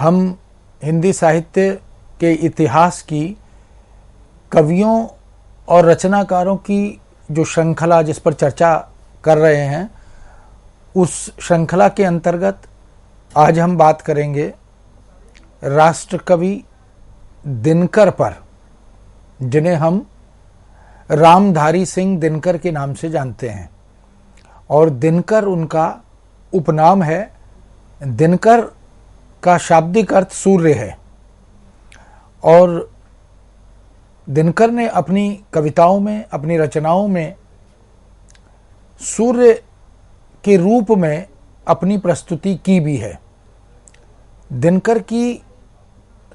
हम हिंदी साहित्य के इतिहास की कवियों और रचनाकारों की जो श्रृंखला जिस पर चर्चा कर रहे हैं, उस श्रृंखला के अंतर्गत आज हम बात करेंगे राष्ट्रकवि दिनकर पर, जिन्हें हम रामधारी सिंह दिनकर के नाम से जानते हैं। और दिनकर उनका उपनाम है। दिनकर का शाब्दिक अर्थ सूर्य है और दिनकर ने अपनी कविताओं में, अपनी रचनाओं में सूर्य के रूप में अपनी प्रस्तुति की भी है। दिनकर की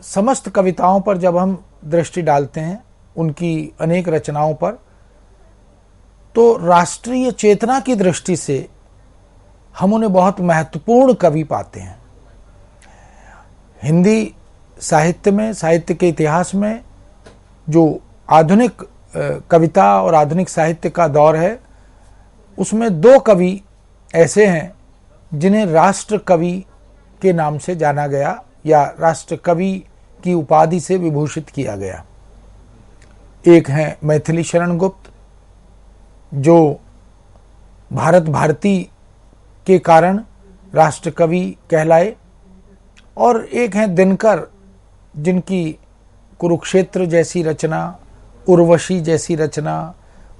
समस्त कविताओं पर जब हम दृष्टि डालते हैं, उनकी अनेक रचनाओं पर, तो राष्ट्रीय चेतना की दृष्टि से हम उन्हें बहुत महत्वपूर्ण कवि पाते हैं। हिंदी साहित्य में, साहित्य के इतिहास में जो आधुनिक कविता और आधुनिक साहित्य का दौर है, उसमें दो कवि ऐसे हैं जिन्हें राष्ट्र कवि के नाम से जाना गया या राष्ट्र कवि की उपाधि से विभूषित किया गया। एक हैं मैथिली शरण गुप्त, जो भारत भारती के कारण राष्ट्र कवि कहलाए, और एक हैं दिनकर, जिनकी कुरुक्षेत्र जैसी रचना, उर्वशी जैसी रचना,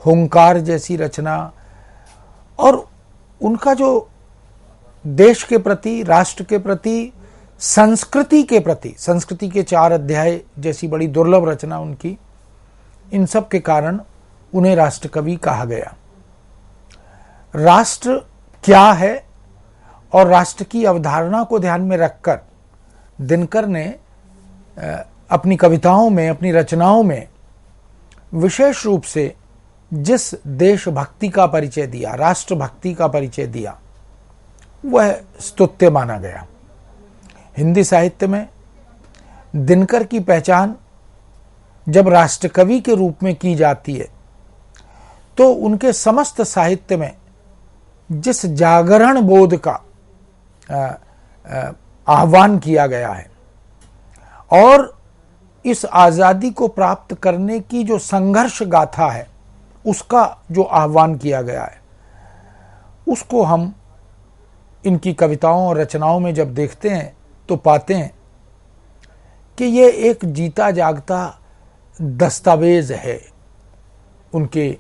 हुंकार जैसी रचना और उनका जो देश के प्रति, राष्ट्र के प्रति, संस्कृति के प्रति, संस्कृति के 4 अध्याय जैसी बड़ी दुर्लभ रचना उनकी, इन सब के कारण उन्हें राष्ट्रकवि कहा गया। राष्ट्र क्या है और राष्ट्र की अवधारणा को ध्यान में रखकर दिनकर ने अपनी कविताओं में, अपनी रचनाओं में विशेष रूप से जिस देशभक्ति का परिचय दिया, राष्ट्रभक्ति का परिचय दिया, वह स्तुत्य माना गया। हिंदी साहित्य में दिनकर की पहचान जब राष्ट्रकवि के रूप में की जाती है, तो उनके समस्त साहित्य में जिस जागरण बोध का आह्वान किया गया है और इस आज़ादी को प्राप्त करने की जो संघर्ष गाथा है, उसका जो आह्वान किया गया है, उसको हम इनकी कविताओं और रचनाओं में जब देखते हैं तो पाते हैं कि ये एक जीता जागता दस्तावेज है। उनके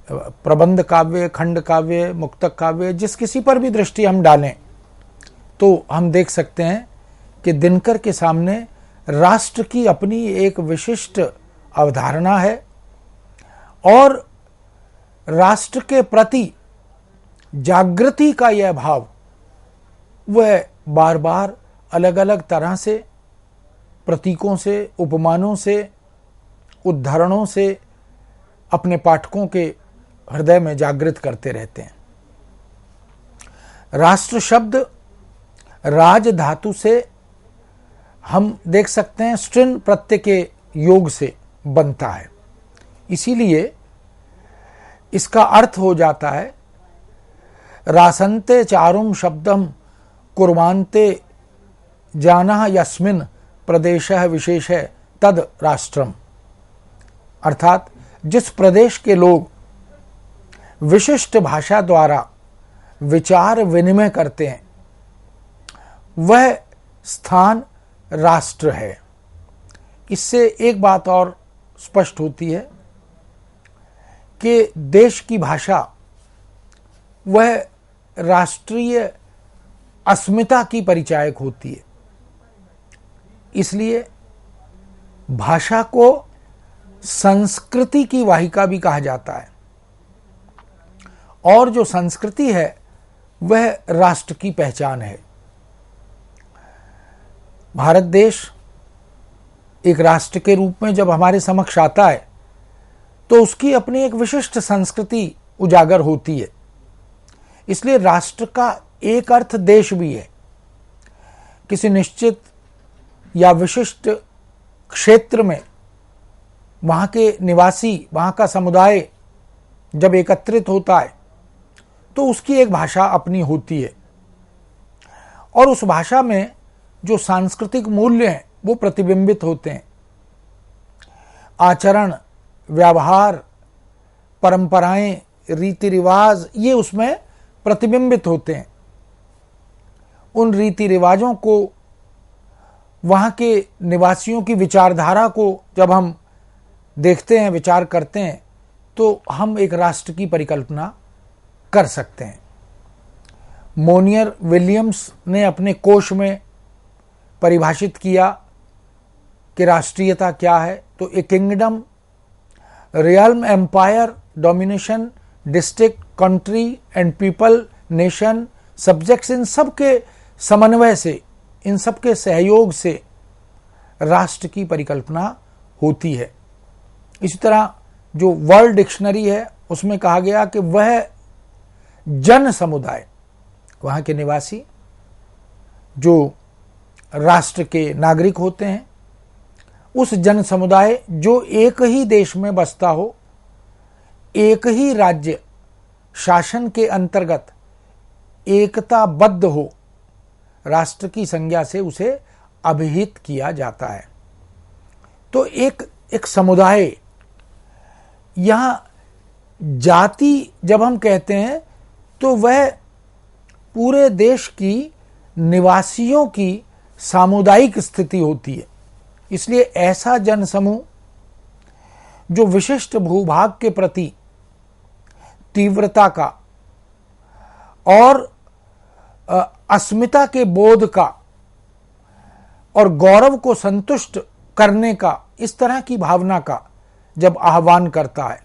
प्रबंध काव्य, खंड काव्य, मुक्तक काव्य, जिस किसी पर भी दृष्टि हम डालें तो हम देख सकते हैं कि दिनकर के सामने राष्ट्र की अपनी एक विशिष्ट अवधारणा है और राष्ट्र के प्रति जागृति का यह भाव वह बार बार अलग अलग तरह से, प्रतीकों से, उपमानों से, उद्धरणों से अपने पाठकों के हृदय में जागृत करते रहते हैं। राष्ट्र शब्द राज धातु से हम देख सकते हैं स्त्रीन प्रत्यय के योग से बनता है, इसीलिए इसका अर्थ हो जाता है रासन्ते चारुम शब्दम कुर्वान्ते जानः यस्मिन् प्रदेशः विशेषः तद राष्ट्रम। अर्थात जिस प्रदेश के लोग विशिष्ट भाषा द्वारा विचार विनिमय करते हैं, वह स्थान राष्ट्र है। इससे एक बात और स्पष्ट होती है कि देश की भाषा वह राष्ट्रीय अस्मिता की परिचायक होती है। इसलिए भाषा को संस्कृति की वाहिका भी कहा जाता है और जो संस्कृति है वह राष्ट्र की पहचान है। भारत देश एक राष्ट्र के रूप में जब हमारे समक्ष आता है तो उसकी अपनी एक विशिष्ट संस्कृति उजागर होती है। इसलिए राष्ट्र का एक अर्थ देश भी है। किसी निश्चित या विशिष्ट क्षेत्र में वहाँ के निवासी, वहाँ का समुदाय जब एकत्रित होता है तो उसकी एक भाषा अपनी होती है और उस भाषा में जो सांस्कृतिक मूल्य हैं वो प्रतिबिंबित होते हैं। आचरण, व्यवहार, परंपराएं, रीति रिवाज, ये उसमें प्रतिबिंबित होते हैं। उन रीति रिवाजों को, वहाँ के निवासियों की विचारधारा को जब हम देखते हैं, विचार करते हैं, तो हम एक राष्ट्र की परिकल्पना कर सकते हैं। मोनियर विलियम्स ने अपने कोश में परिभाषित किया कि राष्ट्रीयता क्या है। तो a kingdom, realm, empire, domination, district, country and people, nation, subjects, इन सब के समन्वय से, इन सब के सहयोग से राष्ट्र की परिकल्पना होती है। इसी तरह जो वर्ल्ड डिक्शनरी है उसमें कहा गया कि वह जन समुदाय, वहाँ के निवासी जो राष्ट्र के नागरिक होते हैं, उस जन समुदाय जो एक ही देश में बसता हो, एक ही राज्य शासन के अंतर्गत एकताबद्ध हो, राष्ट्र की संज्ञा से उसे अभिहित किया जाता है। तो एक समुदाय, यहां जाति जब हम कहते हैं तो वह पूरे देश की निवासियों की सामुदायिक स्थिति होती है। इसलिए ऐसा जनसमूह जो विशिष्ट भूभाग के प्रति तीव्रता का और अस्मिता के बोध का और गौरव को संतुष्ट करने का, इस तरह की भावना का जब आह्वान करता है,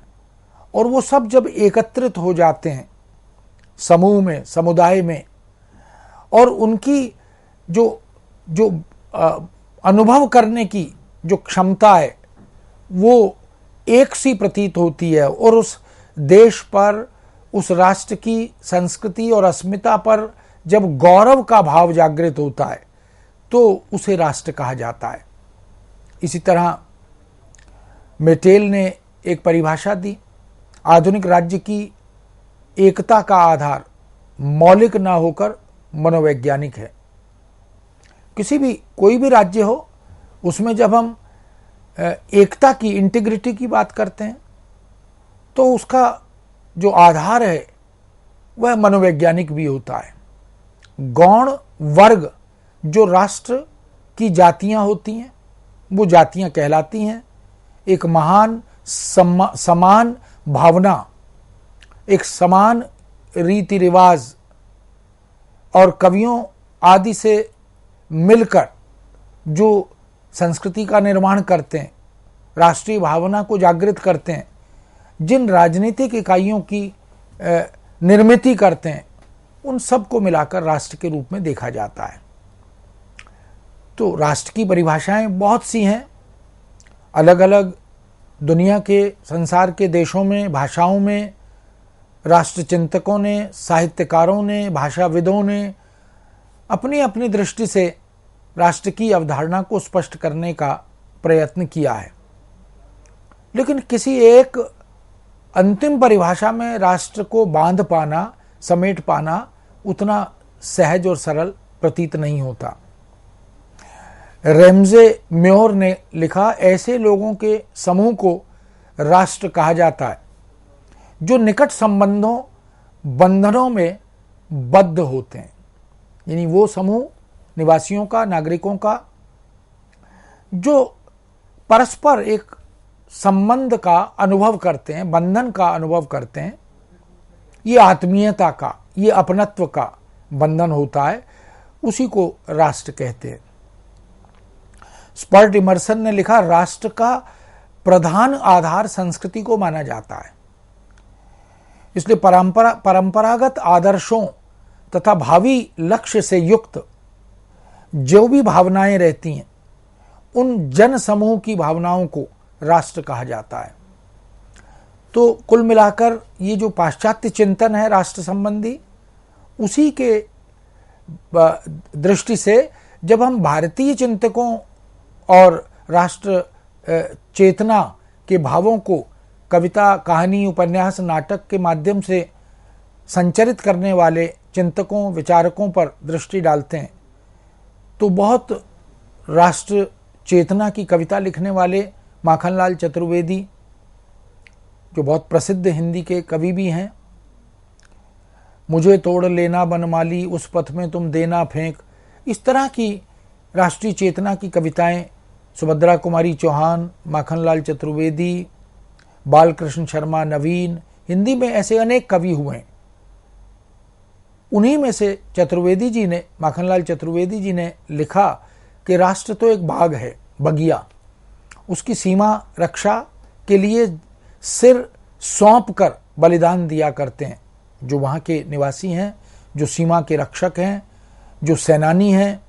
और वो सब जब एकत्रित हो जाते हैं समूह में, समुदाय में, और उनकी जो अनुभव करने की जो क्षमता है वो एक सी प्रतीत होती है, और उस देश पर, उस राष्ट्र की संस्कृति और अस्मिता पर जब गौरव का भाव जागृत होता है तो उसे राष्ट्र कहा जाता है। इसी तरह मेटेल ने एक परिभाषा दी, आधुनिक राज्य की एकता का आधार मौलिक ना होकर मनोवैज्ञानिक है। कोई भी राज्य हो, उसमें जब हम एकता की, इंटीग्रिटी की बात करते हैं तो उसका जो आधार है वह मनोवैज्ञानिक भी होता है। गौण वर्ग जो राष्ट्र की जातियां होती हैं वो जातियां कहलाती हैं। एक महान समान भावना, एक समान रीति रिवाज और कवियों आदि से मिलकर जो संस्कृति का निर्माण करते हैं, राष्ट्रीय भावना को जागृत करते हैं, जिन राजनीतिक इकाइयों की निर्मिति करते हैं, उन सब को मिलाकर राष्ट्र के रूप में देखा जाता है। तो राष्ट्र की परिभाषाएं बहुत सी हैं। अलग अलग दुनिया के, संसार के देशों में, भाषाओं में राष्ट्र चिंतकों ने, साहित्यकारों ने, भाषाविदों ने अपनी अपनी दृष्टि से राष्ट्र की अवधारणा को स्पष्ट करने का प्रयत्न किया है। लेकिन किसी एक अंतिम परिभाषा में राष्ट्र को बांध पाना, समेट पाना उतना सहज और सरल प्रतीत नहीं होता। रेम्जे म्योर ने लिखा, ऐसे लोगों के समूह को राष्ट्र कहा जाता है जो निकट संबंधों, बंधनों में बद्ध होते हैं। यानी वो समूह निवासियों का, नागरिकों का, जो परस्पर एक संबंध का अनुभव करते हैं, बंधन का अनुभव करते हैं। ये आत्मीयता का, ये अपनत्व का बंधन होता है, उसी को राष्ट्र कहते हैं। स्पर्ट इमर्सन ने लिखा, राष्ट्र का प्रधान आधार संस्कृति को माना जाता है। इसलिए परंपरागत आदर्शों तथा भावी लक्ष्य से युक्त जो भी भावनाएं रहती हैं, उन जन समूह की भावनाओं को राष्ट्र कहा जाता है। तो कुल मिलाकर ये जो पाश्चात्य चिंतन है राष्ट्र संबंधी, उसी के दृष्टि से जब हम भारतीय चिंतकों और राष्ट्र चेतना के भावों को कविता, कहानी, उपन्यास, नाटक के माध्यम से संचरित करने वाले चिंतकों, विचारकों पर दृष्टि डालते हैं, तो बहुत राष्ट्र चेतना की कविता लिखने वाले माखनलाल चतुर्वेदी, जो बहुत प्रसिद्ध हिंदी के कवि भी हैं, मुझे तोड़ लेना बनमाली उस पथ में तुम देना फेंक, इस तरह की राष्ट्रीय चेतना की कविताएं सुभद्रा कुमारी चौहान, माखनलाल चतुर्वेदी, बालकृष्ण शर्मा नवीन, हिंदी में ऐसे अनेक कवि हुए हैं। उन्हीं में से चतुर्वेदी जी ने, माखनलाल चतुर्वेदी जी ने लिखा कि राष्ट्र तो एक बाग है, बगिया, उसकी सीमा रक्षा के लिए सिर सौंप कर बलिदान दिया करते हैं जो वहाँ के निवासी हैं, जो सीमा के रक्षक हैं, जो सेनानी हैं,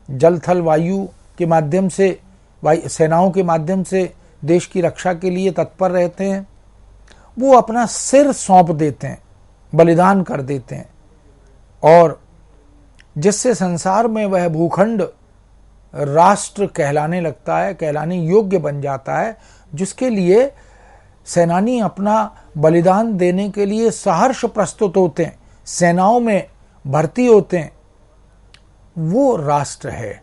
जल थल वायु के माध्यम से, सेनाओं के माध्यम से देश की रक्षा के लिए तत्पर रहते हैं। वो अपना सिर सौंप देते हैं, बलिदान कर देते हैं, और जिससे संसार में वह भूखंड राष्ट्र कहलाने लगता है, कहलाने योग्य बन जाता है, जिसके लिए सेनानी अपना बलिदान देने के लिए सहर्ष प्रस्तुत होते हैं, सेनाओं में भर्ती होते हैं, वो राष्ट्र है।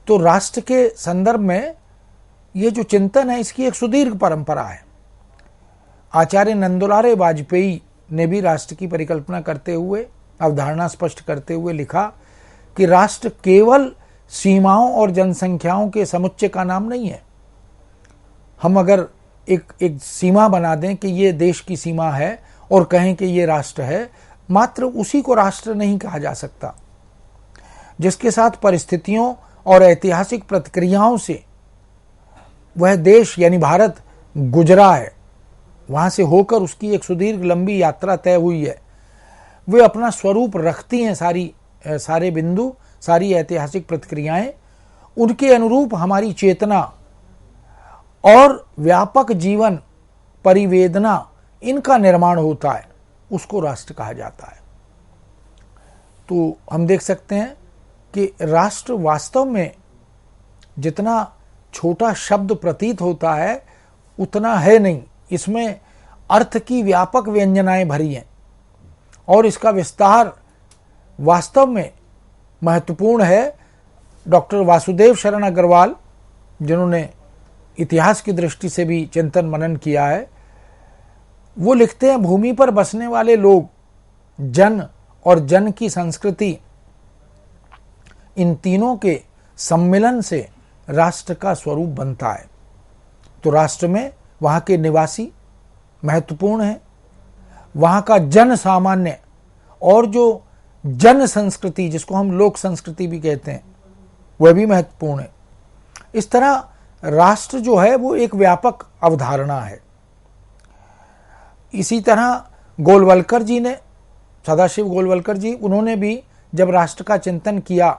तो राष्ट्र के संदर्भ में ये जो चिंतन है, इसकी एक सुदीर्घ परंपरा है। आचार्य नंदुलारे वाजपेयी ने भी राष्ट्र की परिकल्पना करते हुए, अवधारणा स्पष्ट करते हुए लिखा कि राष्ट्र केवल सीमाओं और जनसंख्याओं के समुच्चय का नाम नहीं है। हम अगर एक सीमा बना दें कि ये देश की सीमा है और कहें कि ये राष्ट्र है, मात्र उसी को राष्ट्र नहीं कहा जा सकता। जिसके साथ परिस्थितियों और ऐतिहासिक प्रतिक्रियाओं से वह देश यानी भारत गुजरा है, वहां से होकर उसकी एक सुदीर्घ लंबी यात्रा तय हुई है, वे अपना स्वरूप रखती हैं। सारे बिंदु, सारी ऐतिहासिक प्रतिक्रियाएं, उनके अनुरूप हमारी चेतना और व्यापक जीवन परिवेदना, इनका निर्माण होता है, उसको राष्ट्र कहा जाता है। तो हम देख सकते हैं कि राष्ट्र वास्तव में जितना छोटा शब्द प्रतीत होता है उतना है नहीं, इसमें अर्थ की व्यापक व्यंजनाएं भरी हैं और इसका विस्तार वास्तव में महत्वपूर्ण है। डॉक्टर वासुदेव शरण अग्रवाल, जिन्होंने इतिहास की दृष्टि से भी चिंतन मनन किया है, वो लिखते हैं, भूमि पर बसने वाले लोग, जन और जन की संस्कृति, इन तीनों के सम्मिलन से राष्ट्र का स्वरूप बनता है। तो राष्ट्र में वहाँ के निवासी महत्वपूर्ण है, वहाँ का जन सामान्य और जो जन संस्कृति, जिसको हम लोक संस्कृति भी कहते हैं, वह भी महत्वपूर्ण है। इस तरह राष्ट्र जो है वो एक व्यापक अवधारणा है। इसी तरह गोलवलकर जी ने, सदाशिव गोलवलकर जी, उन्होंने भी जब राष्ट्र का चिंतन किया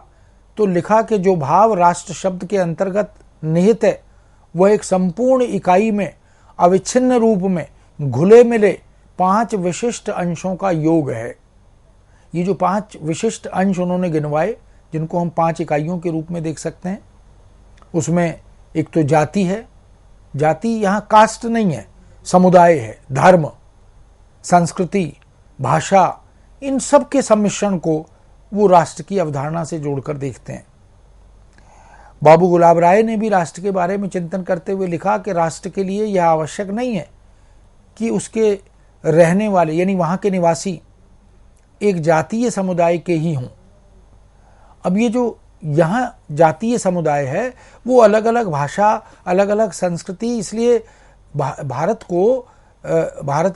तो लिखा कि जो भाव राष्ट्र शब्द के अंतर्गत निहित है वह एक संपूर्ण इकाई में अविच्छिन्न रूप में घुले मिले 5 विशिष्ट अंशों का योग है। ये जो 5 विशिष्ट अंश उन्होंने गिनवाए, जिनको हम 5 इकाइयों के रूप में देख सकते हैं, उसमें एक तो जाति है, जाति यहाँ कास्ट नहीं है, समुदाय है, धर्म, संस्कृति, भाषा, इन सब के सम्मिश्रण को वो राष्ट्र की अवधारणा से जोड़कर देखते हैं। बाबू गुलाब राय ने भी राष्ट्र के बारे में चिंतन करते हुए लिखा कि राष्ट्र के लिए यह आवश्यक नहीं है कि उसके रहने वाले यानी वहाँ के निवासी एक जातीय समुदाय के ही हों। अब ये जो यहाँ जातीय समुदाय है वो अलग अलग भाषा, अलग अलग संस्कृति, इसलिए भारत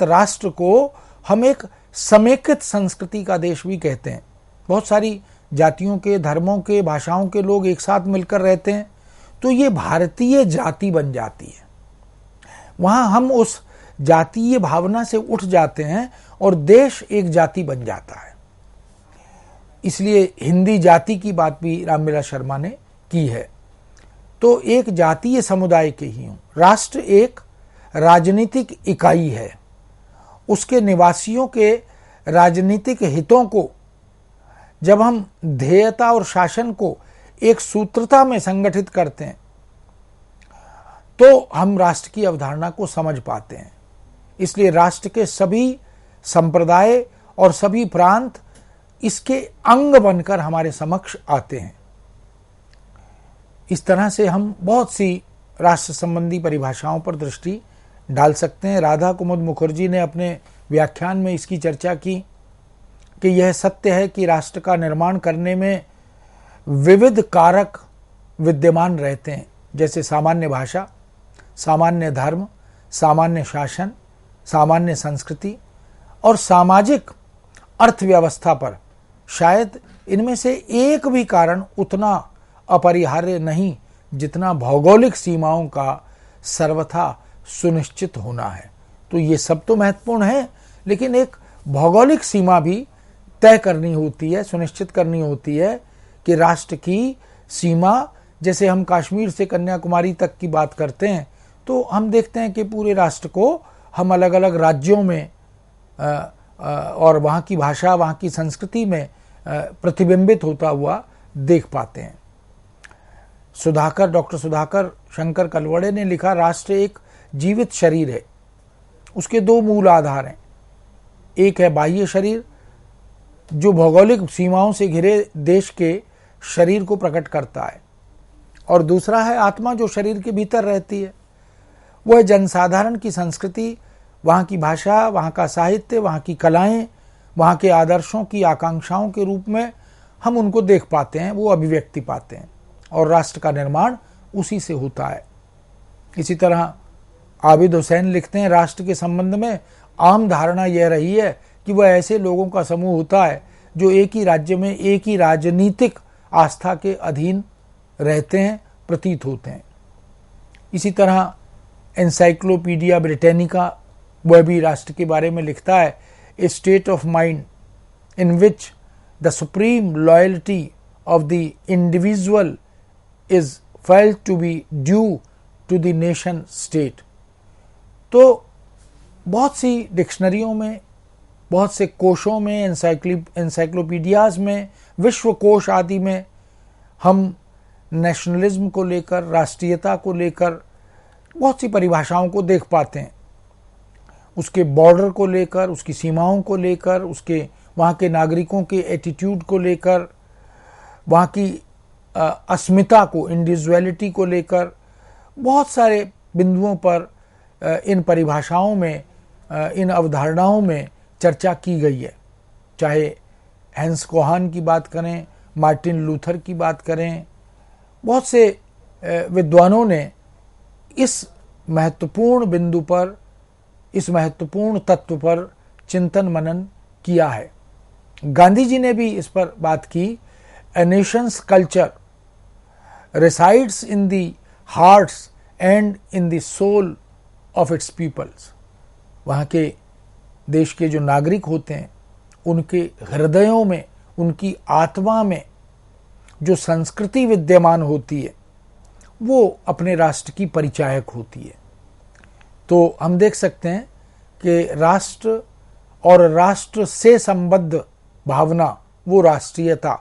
राष्ट्र को हम एक समेकित संस्कृति का देश भी कहते हैं। बहुत सारी जातियों के, धर्मों के, भाषाओं के लोग एक साथ मिलकर रहते हैं, तो ये भारतीय जाति बन जाती है। वहाँ हम उस जातीय भावना से उठ जाते हैं और देश एक जाति बन जाता है। इसलिए हिंदी जाति की बात भी रामविलास शर्मा ने की है। तो एक जातीय समुदाय के ही हूँ। राष्ट्र एक राजनीतिक इकाई है, उसके निवासियों के राजनीतिक हितों को जब हम ध्येयता और शासन को एक सूत्रता में संगठित करते हैं तो हम राष्ट्र की अवधारणा को समझ पाते हैं। इसलिए राष्ट्र के सभी संप्रदाय और सभी प्रांत इसके अंग बनकर हमारे समक्ष आते हैं। इस तरह से हम बहुत सी राष्ट्र संबंधी परिभाषाओं पर दृष्टि डाल सकते हैं। राधा कुमुद मुखर्जी ने अपने व्याख्यान में इसकी चर्चा की कि यह सत्य है कि राष्ट्र का निर्माण करने में विविध कारक विद्यमान रहते हैं, जैसे सामान्य भाषा, सामान्य धर्म, सामान्य शासन, सामान्य संस्कृति और सामाजिक अर्थव्यवस्था पर शायद इनमें से एक भी कारण उतना अपरिहार्य नहीं जितना भौगोलिक सीमाओं का सर्वथा सुनिश्चित होना है। तो ये सब तो महत्वपूर्ण है, लेकिन एक भौगोलिक सीमा भी तय करनी होती है, सुनिश्चित करनी होती है कि राष्ट्र की सीमा, जैसे हम कश्मीर से कन्याकुमारी तक की बात करते हैं तो हम देखते हैं कि पूरे राष्ट्र को हम अलग अलग राज्यों में और वहाँ की भाषा, वहाँ की संस्कृति में प्रतिबिंबित होता हुआ देख पाते हैं। डॉक्टर सुधाकर शंकर कलवड़े ने लिखा, राष्ट्र एक जीवित शरीर है, उसके दो मूल आधार हैं। एक है बाह्य शरीर जो भौगोलिक सीमाओं से घिरे देश के शरीर को प्रकट करता है, और दूसरा है आत्मा जो शरीर के भीतर रहती है। वह जनसाधारण की संस्कृति, वहाँ की भाषा, वहाँ का साहित्य, वहाँ की कलाएं, वहाँ के आदर्शों की आकांक्षाओं के रूप में हम उनको देख पाते हैं, वो अभिव्यक्ति पाते हैं, और राष्ट्र का निर्माण उसी से होता है। इसी तरह आबिद हुसैन लिखते हैं, राष्ट्र के संबंध में आम धारणा यह रही है कि वह ऐसे लोगों का समूह होता है जो एक ही राज्य में एक ही राजनीतिक आस्था के अधीन रहते हैं, प्रतीत होते हैं। इसी तरह एनसाइक्लोपीडिया ब्रिटानिका वह भी राष्ट्र के बारे में लिखता है, a state of mind in which the supreme loyalty of the individual is felt to be due to the nation state. तो बहुत सी डिक्शनरियों में, बहुत से कोशों में, एनसाइक्लोपीडियाज में, विश्वकोश आदि में हम नेशनलिज्म को लेकर, राष्ट्रीयता को लेकर बहुत सी परिभाषाओं को देख पाते हैं। उसके बॉर्डर को लेकर, उसकी सीमाओं को लेकर, उसके वहाँ के नागरिकों के एटीट्यूड को लेकर, वहाँ की अस्मिता को, इंडिविजुअलिटी को लेकर बहुत सारे बिंदुओं पर इन परिभाषाओं में, इन अवधारणाओं में चर्चा की गई है। चाहे हैंस कोहान की बात करें, मार्टिन लूथर की बात करें, बहुत से विद्वानों ने इस महत्वपूर्ण बिंदु पर, इस महत्वपूर्ण तत्व पर चिंतन मनन किया है। गांधी जी ने भी इस पर बात की। A nation's culture resides in the hearts and in the soul of its peoples। वहाँ के देश के जो नागरिक होते हैं उनके हृदयों में, उनकी आत्मा में जो संस्कृति विद्यमान होती है वो अपने राष्ट्र की परिचायक होती है। तो हम देख सकते हैं कि राष्ट्र और राष्ट्र से संबद्ध भावना, वो राष्ट्रीयता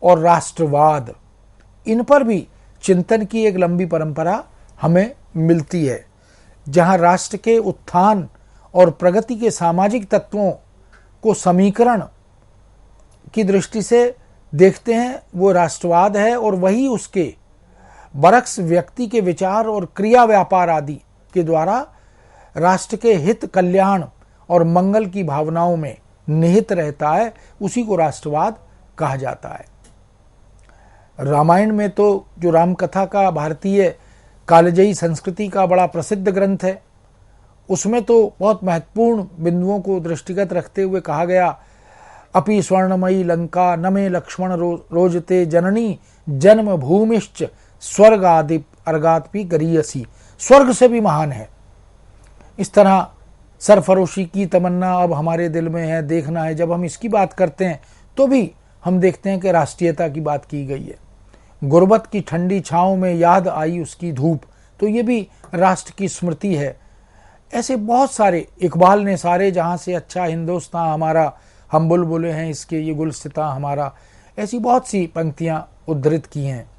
और राष्ट्रवाद, इन पर भी चिंतन की एक लंबी परंपरा हमें मिलती है। जहां राष्ट्र के उत्थान और प्रगति के सामाजिक तत्वों को समीकरण की दृष्टि से देखते हैं वो राष्ट्रवाद है, और वही उसके बरक्स व्यक्ति के विचार और क्रिया व्यापार आदि के द्वारा राष्ट्र के हित, कल्याण और मंगल की भावनाओं में निहित रहता है। उसी को राष्ट्रवाद कहा जाता है। रामायण में तो जो रामकथा का भारतीय कालजयी संस्कृति का बड़ा प्रसिद्ध ग्रंथ है, उसमें तो बहुत महत्वपूर्ण बिंदुओं को दृष्टिगत रखते हुए कहा गया, अपि स्वर्णमयी लंका न मे लक्ष्मण रोजते जननी जन्म भूमिश्च स्वर्ग आदि अर्गात्पि गरीयसी। स्वर्ग से भी महान है। इस तरह सरफरोशी की तमन्ना अब हमारे दिल में है, देखना है। जब हम इसकी बात करते हैं तो भी हम देखते हैं कि राष्ट्रीयता की बात की गई है। गुर्बत की ठंडी छाँव में याद आई उसकी धूप, तो ये भी राष्ट्र की स्मृति है। ऐसे बहुत सारे, इकबाल ने सारे जहाँ से अच्छा हिंदुस्तान हमारा, हम बुलबुलें हैं इसके ये गुलसिता हमारा, ऐसी बहुत सी पंक्तियाँ उद्धृत की हैं।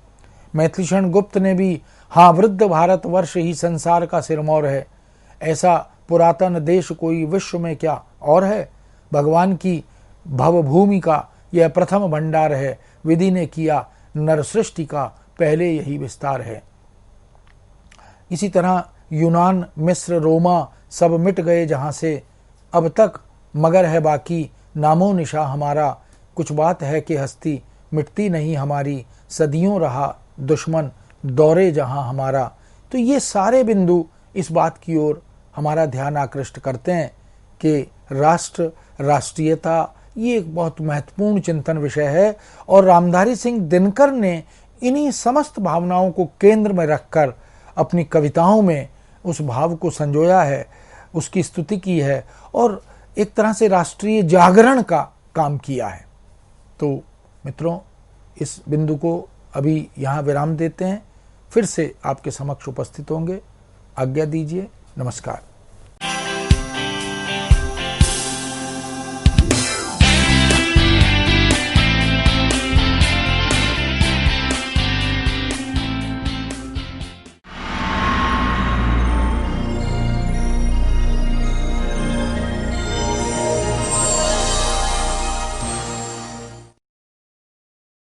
मैथिलीशरण गुप्त ने भी, हाँ वृद्ध भारतवर्ष ही संसार का सिरमौर है, ऐसा पुरातन देश कोई विश्व में क्या और है, भगवान की भवभूमि का यह प्रथम भंडार है, विधि ने किया नर सृष्टि का पहले यही विस्तार है। इसी तरह यूनान, मिस्र, रोमा सब मिट गए जहां से अब तक, मगर है बाकी नामो निशा हमारा। कुछ बात है कि हस्ती मिटती नहीं हमारी, सदियों रहा दुश्मन दौरे जहां हमारा। तो ये सारे बिंदु इस बात की ओर हमारा ध्यान आकृष्ट करते हैं कि राष्ट्र, राष्ट्रीयता ये एक बहुत महत्वपूर्ण चिंतन विषय है। और रामधारी सिंह दिनकर ने इन्हीं समस्त भावनाओं को केंद्र में रखकर अपनी कविताओं में उस भाव को संजोया है, उसकी स्तुति की है और एक तरह से राष्ट्रीय जागरण का काम किया है। तो मित्रों, इस बिंदु को अभी यहाँ विराम देते हैं, फिर से आपके समक्ष उपस्थित होंगे। आज्ञा दीजिए, नमस्कार।